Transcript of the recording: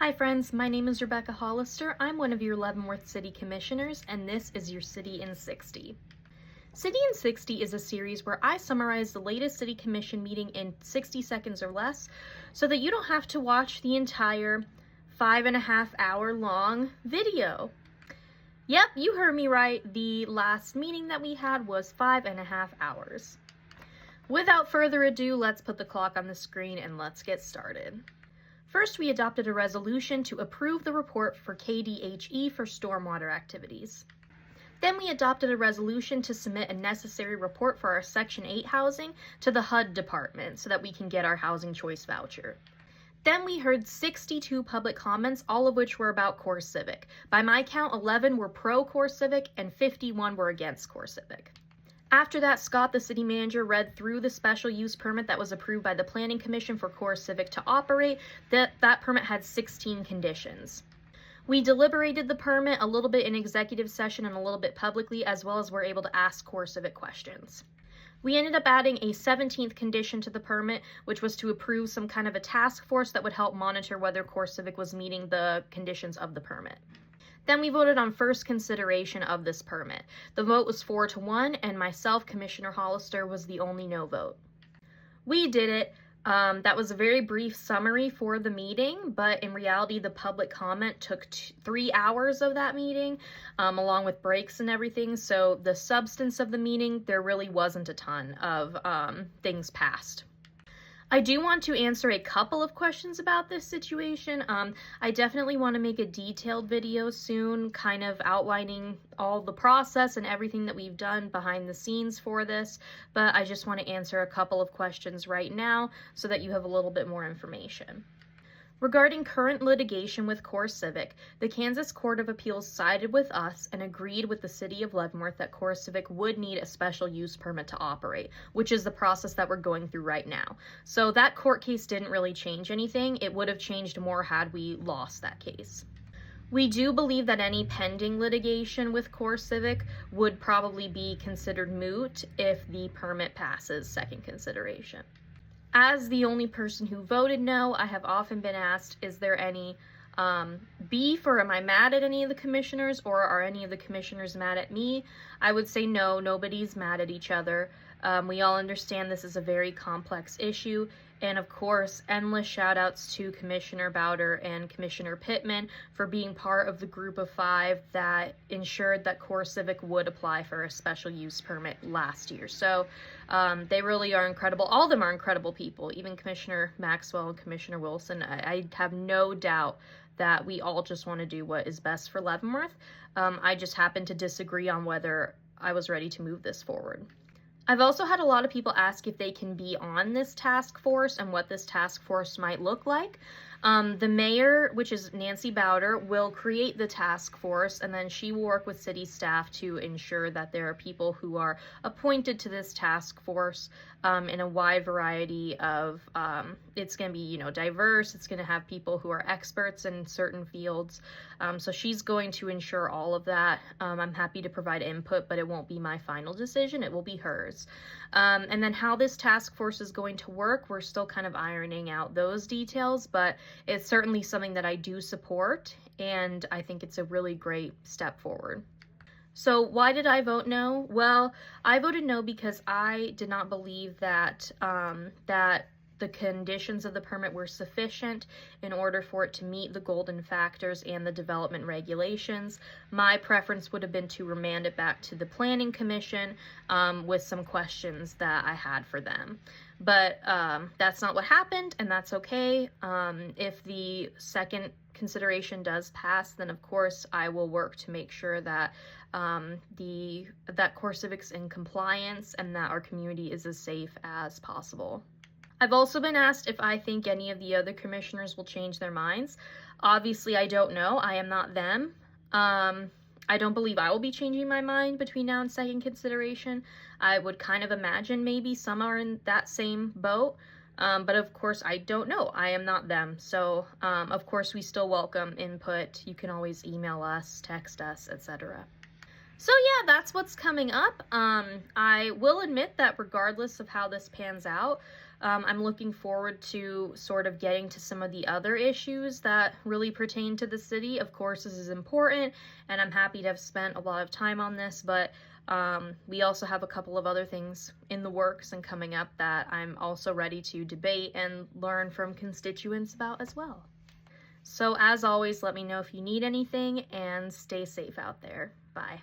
Hi friends, my name is Rebecca Hollister. I'm one of your Leavenworth City Commissioners, and this is your City in 60. City in 60 is a series where I summarize the latest City Commission meeting in 60 seconds or less so that you don't have to watch the entire 5.5 hour long video. Yep, you heard me right. The last meeting that we had was 5.5 hours. Without further ado, let's put the clock on the screen and let's get started. First, we adopted a resolution to approve the report for KDHE for stormwater activities. Then we adopted a resolution to submit a necessary report for our Section 8 housing to the HUD department so that we can get our housing choice voucher. Then we heard 62 public comments, all of which were about Core Civic. By my count, 11 were pro Core Civic and 51 were against Core Civic. After that, Scott, the city manager, read through the special use permit that was approved by the Planning Commission for Core Civic to operate. That permit had 16 conditions. We deliberated the permit a little bit in executive session and a little bit publicly, as well as were able to ask Core Civic questions. We ended up adding a 17th condition to the permit, which was to approve some kind of a task force that would help monitor whether Core Civic was meeting the conditions of the permit. Then we voted on first consideration of this permit. The vote was 4-1, and myself, Commissioner Hollister, was the only no vote. We did it. That was a very brief summary for the meeting, but in reality, the public comment took 3 hours of that meeting, along with breaks and everything. So the substance of the meeting, there really wasn't a ton of things passed. I do want to answer a couple of questions about this situation. I definitely want to make a detailed video soon, kind of outlining all the process and everything that we've done behind the scenes for this, but I just want to answer a couple of questions right now so that you have a little bit more information. Regarding current litigation with Core Civic, the Kansas Court of Appeals sided with us and agreed with the City of Leavenworth that Core Civic would need a special use permit to operate, which is the process that we're going through right now. So that court case didn't really change anything. It would have changed more had we lost that case. We do believe that any pending litigation with Core Civic would probably be considered moot if the permit passes second consideration. As the only person who voted no, I have often been asked, is there any beef, or am I mad at any of the commissioners, or are any of the commissioners mad at me? I would say no, nobody's mad at each other. We all understand this is a very complex issue, and of course, endless shout outs to Commissioner Bowder and Commissioner Pittman for being part of the group of 5 that ensured that Core Civic would apply for a special use permit last year. So they really are incredible. All of them are incredible people, even Commissioner Maxwell and Commissioner Wilson. I have no doubt that we all just want to do what is best for Leavenworth. I just happen to disagree on whether I was ready to move this forward. I've also had a lot of people ask if they can be on this task force and what this task force might look like. The mayor, which is Nancy Bowder, will create the task force, and then she will work with city staff to ensure that there are people who are appointed to this task force in a wide variety of, it's going to be, diverse. It's going to have people who are experts in certain fields. So she's going to ensure all of that. I'm happy to provide input, but it won't be my final decision. It will be hers. And then how this task force is going to work, we're still kind of ironing out those details, but it's certainly something that I do support, and I think it's a really great step forward. So why did I vote no? Well, I voted no because I did not believe that that the conditions of the permit were sufficient in order for it to meet the golden factors and the development regulations. My preference would have been to remand it back to the Planning Commission with some questions that I had for them. But that's not what happened, and that's okay. If the second consideration does pass, then of course I will work to make sure that that Core Civic's in compliance and that our community is as safe as possible. I've also been asked if I think any of the other commissioners will change their minds. Obviously, I don't know. I am not them. I don't believe I will be changing my mind between now and second consideration. I would kind of imagine maybe some are in that same boat. But of course, I don't know. I am not them. So, of course, we still welcome input. You can always email us, text us, etc. So yeah, that's what's coming up. I will admit that regardless of how this pans out, I'm looking forward to sort of getting to some of the other issues that really pertain to the city. Of course, this is important, and I'm happy to have spent a lot of time on this, but we also have a couple of other things in the works and coming up that I'm also ready to debate and learn from constituents about as well. So as always, let me know if you need anything, and stay safe out there. Bye.